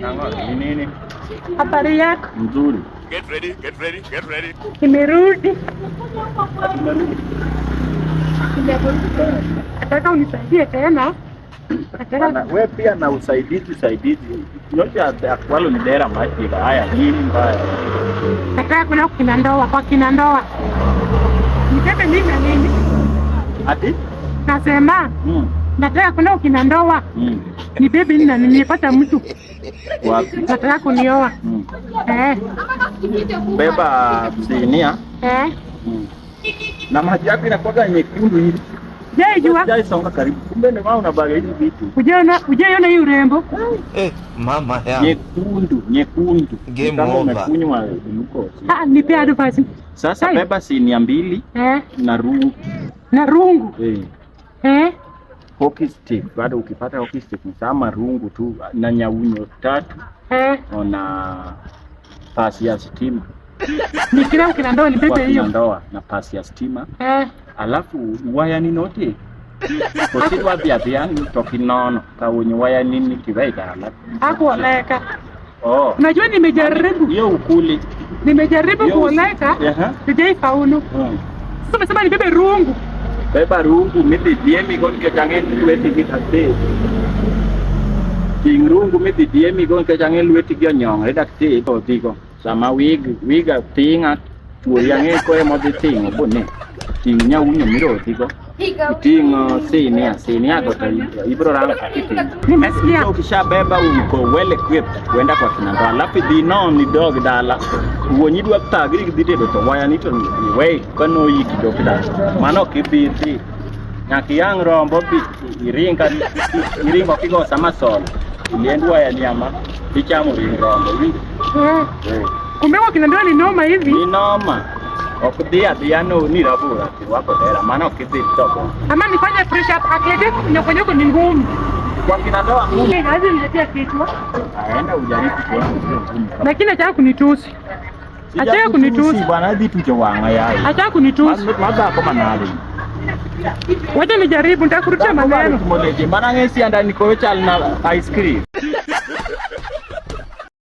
Ni nini? Habari yako? Nzuri. Get ready. Nimerudi. Nataka unisaidie tena. Wewe pia na usaidizi. Yote akwalo ni dera maji haya nini mbaya. Nataka kuna kina ndoa. Nitaka nini na nini? Ati? Nasema. Nataka kuna kina ndoa. Ni bibi na nimepata mtu. Wapi? Nataka kunioa. Beba sinia. Na maji yako inakuwa nyekundu hivi. Jua. Songa karibu. Kumbe ndio maana unabaga hizi vitu. Ujaona hii urembo? Mama ya. Nyekundu. Game over. Umekunywa glucose. Nipe advice. Sasa beba sinia 2 na rungu. Na rungu. Hockey stick. Bado ukipata hockey stick ni sama rungu tu na nyaunyo 3. Na pasi ya stima. Nikira kina ndoa ni bebe hiyo. Ndoa na pasi ya stima. Alafu waya ni noti. Kwa vya tokinono kaunye waya nini kiwaida alafu. Hakuoleka. Unajua nimejaribu. Hiyo ukuli. Nimejaribu kuoleka. Sijaifaulu. Sasa umesema ni bebe rungu. Beba rungu miti diemi gon ke jangen lueti gitate. Rungu miti diemi gon ke jangen lueti gyo nyong redakte to tigo. Sama wiga tinga chuo yange ko mo de tingo bone. Tingnya unyo miro tigo. Tingo senia go ta ibro ranga kiti. Nimesikia. Ukishabeba uko well equipped kwenda kwa kinanda. Alafu dino ni dog dala. Uonyidwa tagiri gidite to waya nito we kono yiki do kida. Mano kibiti. Nyaki yang rombo bi iringo kigo sama sol. Iliendwa ya nyama bichamo rombo wingi. Kumbe kina ndoa ni noma hivi? Ni noma. Okudia no ni rabura wako dera maana kiti toko. Ama nifanye fresh up athletic nyoko ni ngumu. Kwa kina ndoa ngumu. Hazi niletea kichwa. Aenda ujaribu kwa ngumu. Lakini acha kunitusi. Acha kunitusi. Bwana hadi tuje wanga yai. Acha kunitusi. Mada kama nali. Wacha nijaribu nitakurutia maneno. Maana ngesi anda niko chal na ice cream.